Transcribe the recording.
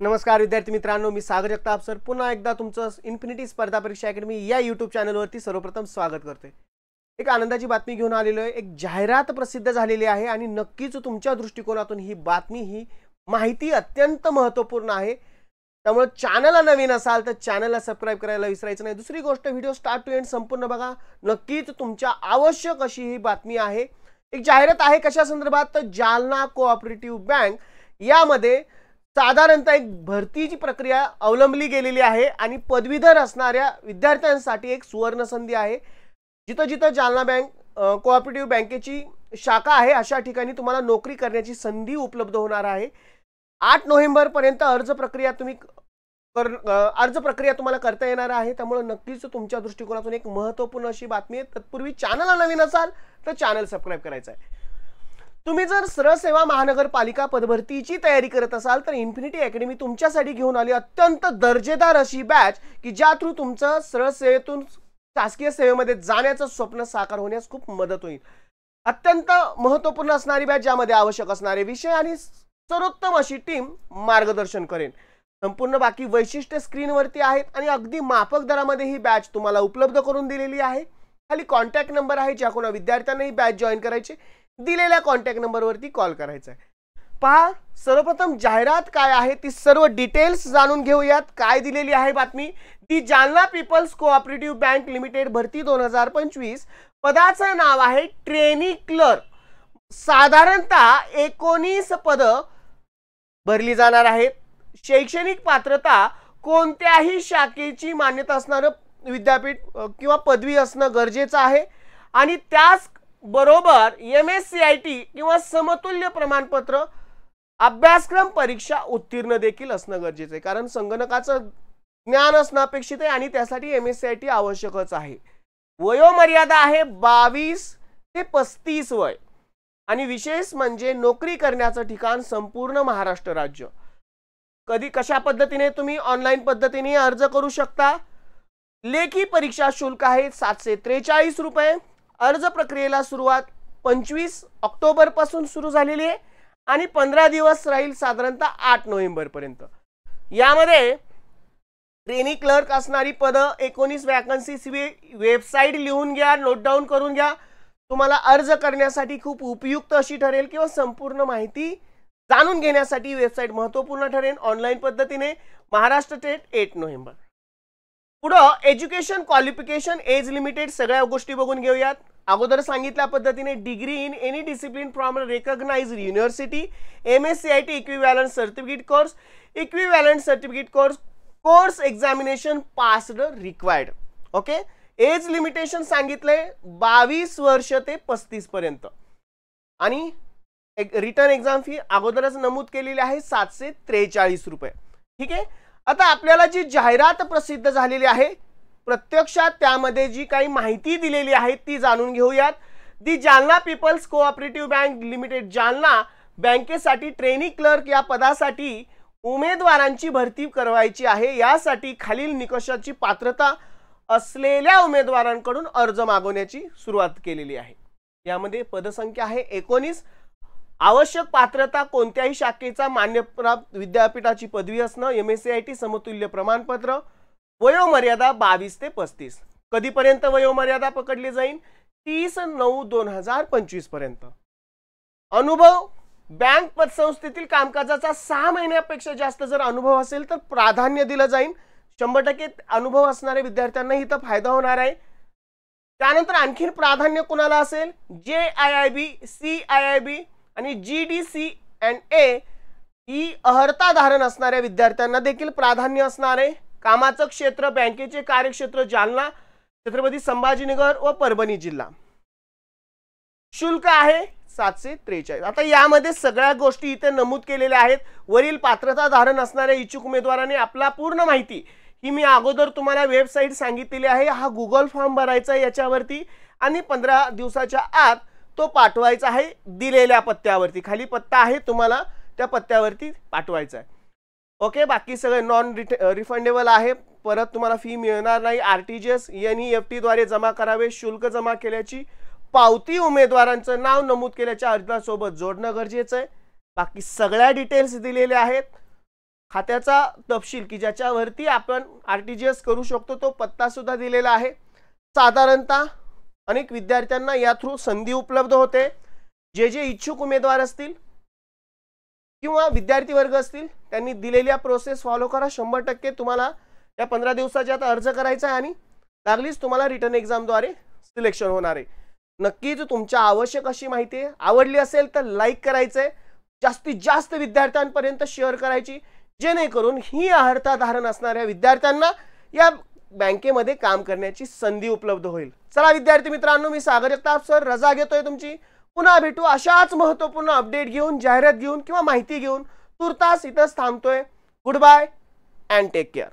नमस्कार विद्यार्थी मित्रांनो, मी सागर जगताप सर पुन्हा एकदा तुमचं इन्फिनिटी स्पर्धा परीक्षा अकॅडमी या यूट्यूब चॅनलवरती सर्वप्रथम स्वागत करते। एक आनंदाची बातमी घेऊन आलेलो आहे। एक जाहिरात प्रसिद्ध झालेली आहे आणि नक्कीच तुमच्या दृष्टिकोनातून ही बातमी ही माहिती अत्यंत महत्त्वपूर्ण आहे। त्यामुळे चॅनलला नवीन असाल तर चॅनलला सबस्क्राइब करायला विसरायचं नाही। दुसरी गोष्ट, व्हिडिओ स्टार्ट टू एंड संपूर्ण बघा, नक्कीच तुमच्या आवश्यक अशी ही बातमी आहे। एक जाहिरात आहे कशा संदर्भात, तर जालना कोऑपरेटिव्ह बँक यामध्ये साधारणतः एक भरतीची प्रक्रिया अवलंबली गेलेली आहे आणि पदवीधर असणाऱ्या विद्यार्थ्यांसाठी एक सुवर्ण संधी आहे। जिथं जिथं जालना बँक कोऑपरेटिव्ह बँकेची शाखा आहे अशा ठिकाणी तुम्हाला नोकरी करण्याची संधी उपलब्ध होणार आहे। 8 नोव्हेंबर पर्यंत अर्ज प्रक्रिया तुम्हाला करता येणार आहे। त्यामुळे नक्कीच तुमच्या दृष्टिकोनातून एक महत्त्वपूर्ण अशी बातमी आहे। तत्पूर्वी चॅनलला नवीन असाल तर चॅनल सबस्क्राइब करायचं आहे। तुम्ही जर सरळ सेवा महानगरपालिका पदभरतीची तयारी करत असाल तर इन्फिनिटी अकॅडमी तुमच्यासाठी घेऊन आली अत्यंत दर्जेदार अशी बॅच की ज्या थ्रू तुमचं सरळ सेवेतून शासकीय सेवेमध्ये जाण्याचं स्वप्न साकार होण्यास खूप मदत होईल। अत्यंत महत्त्वपूर्ण असणारी बॅच, ज्यामध्ये आवश्यक असणारे विषय आणि सर्वोत्तम अशी टीम मार्गदर्शन करेन। संपूर्ण बाकी वैशिष्ट्ये स्क्रीनवरती आहेत आणि अगदी माफक दरामध्ये ही बॅच तुम्हाला उपलब्ध करून दिलेली आहे। खाली कॉन्टॅक्ट नंबर आहे, ज्या कोणा विद्यार्थ्यांना ही बॅच जॉईन करायची दिलेल्या कॉन्टॅक्ट नंबरवरती कॉल करायचा आहे। पहा, सर्वप्रथम जाहिरात काय आहे ती सर्व डिटेल्स जाणून घेऊयात। काय दिलेली आहे बातमी, the Jalna peoples cooperative bank limited भरती 2025, पदाचं नाव आहे ट्रेनी क्लर्क। साधारणतः 19 पद भरली जाणार आहेत। शैक्षणिक पात्रता कोणत्याही शाखेची मान्यता असणारं विद्यापीठ किंवा पदवी असणं गरजेचं आहे आणि त्याच बरोबर MSCIT किंवा समतुल्य प्रमाणपत्र अभ्यासक्रम परीक्षा उत्तीर्ण देखील असणं गरजेचं आहे, कारण संगणकाचं ज्ञान असणं अपेक्षित आहे आणि त्यासाठी MSCIT आवश्यकच आहे। वयोमर्यादा आहे 22 ते 35 वय आणि विशेष म्हणजे नोकरी करण्याचं ठिकाण संपूर्ण महाराष्ट्र राज्य। कधी कशा पद्धतीने तुम्ही ऑनलाईन पद्धतीने अर्ज करू शकता। लेखी परीक्षा शुल्क आहे 743 रुपये। अर्ज प्रक्रियेला सुरुवात 25 ऑक्टोबर पासून सुरू झालेली आहे आणि 15 दिवस राहील, साधारणतः 8 नोव्हेंबर पर्यंत। यामध्ये ट्रेनी क्लर्क असणारी पद 19 वॅकन्सीज, वेबसाईट लिहून घ्या, नोट डाऊन करून घ्या। तुम्हाला अर्ज करण्यासाठी खूप उपयुक्त अशी ठरेल किंवा संपूर्ण माहिती जाणून घेण्यासाठी वेबसाईट महत्त्वपूर्ण ठरेल। ऑनलाईन पद्धतीने महाराष्ट्र टेट 8 नोव्हेंबर। पुढं एज्युकेशन क्वालिफिकेशन, एज लिमिटेड सगळ्या गोष्टी बघून घेऊयात। अगोदर सांगितल्या पद्धतीने degree in any discipline from recognised university, MSCIT equivalent certificate course examination passed required. Okay, age limitation सांगितले 22 वर्ष ते 35 पर्यंत आणि रिटर्न एक्झाम फी अगोदरच नमूद केलेली आहे 743 रुपये। ठीक आहे, आता आपल्याला जी जाहिरात प्रसिद्ध झालेली आहे प्रत्यक्षात त्यामध्ये जी काही माहिती दिलेली आहे ती जाणून घेऊयात। The Jalna peoples cooperative bank limited Jalna बँकेसाठी ट्रेनी क्लर्क या पदासाठी उमेदवारांची भरती करवायची आहे। यासाठी खालील निकषाची पात्रता असलेल्या उमेदवारांकडून अर्ज मागवण्याची सुरुवात केलेली आहे। यामध्ये पदसंख्या आहे 19। आवश्यक पात्रता कोणत्याही शाखेचा मान्यप्राप्त विद्यापीठाची पदवी असणं, MSCIT समतुल्य प्रमाणपत्र। वयोमर्यादा 22 ते 35। कधीपर्यंत वयोमर्यादा पकडली जाईल, 30/9/2025 पर्यंत। अनुभव, बँक पतसंस्थेतील कामकाजाचा 6 महिन्यापेक्षा जास्त जर अनुभव असेल तर प्राधान्य दिलं जाईल। 100% अनुभव असणाऱ्या विद्यार्थ्यांना इथं फायदा होणार आहे। त्यानंतर आणखीन प्राधान्य कुणाला असेल, JIIB, CIIB आणि GDCNA ही अर्हता धारण असणाऱ्या विद्यार्थ्यांना देखील प्राधान्य असणार आहे। कामाचं क्षेत्र, बँकेचे कार्यक्षेत्र जालना, छत्रपती संभाजीनगर व परभणी जिल्हा। शुल्क आहे 743। आता यामध्ये सगळ्या गोष्टी इथे नमूद केलेल्या आहेत। वरील पात्रता धारण असणाऱ्या इच्छुक उमेदवारांनी आपला पूर्ण माहिती ही मी अगोदर तुम्हाला वेबसाईट सांगितलेली आहे। हा गुगल फॉर्म भरायचा आहे याच्यावरती आणि 15 दिवसाच्या आत तो पाठवायचा आहे दिलेल्या पत्त्यावरती। खाली पत्ता आहे, तुम्हाला त्या पत्त्यावरती पाठवायचा आहे। ओके, बाकी सगळे नॉन रिफंडेबल आहे, परत तुम्हाला फी मिळणार नाही। RTGS NEFT द्वारे जमा करावे। शुल्क जमा केल्याची पावती उमेदवारांचं नाव नमूद केल्याच्या अर्जासोबत जोडणं गरजेचं आहे। बाकी सगळ्या डिटेल्स दिलेल्या आहेत। खात्याचा तपशील की ज्याच्यावरती आपण RTGS करू शकतो तो पत्ता सुद्धा दिलेला आहे। साधारणतः अनेक विद्यार्थ्यांना या थ्रू संधी उपलब्ध होते। जे जे इच्छुक उमेदवार असतील किंवा विद्यार्थी वर्ग असतील त्यांनी दिलेल्या प्रोसेस फॉलो करा। 100% तुम्हाला या 15 दिवसाच्या आत अर्ज करायचा आहे आणि लागलीच तुम्हाला रिटर्न एक्झामद्वारे सिलेक्शन होणार आहे। नक्कीच तुमच्या आवश्यक अशी माहिती आवडली असेल तर लाईक करायचंय, जास्तीत जास्त विद्यार्थ्यांपर्यंत शेअर करायची, जेणेकरून ही अर्हता धारण असणाऱ्या विद्यार्थ्यांना या बँकेमध्ये काम करण्याची संधी उपलब्ध होईल। चला विद्यार्थी मित्रांनो, मी सागर जगताप सर रजा घेतोय तुमची। पुन्हा भेटू अशाच महत्त्वपूर्ण अपडेट घेऊन, जाहिरात घेऊन किंवा माहिती घेऊन। तुर्तास इथंच थांबतोय। Good bye and take care.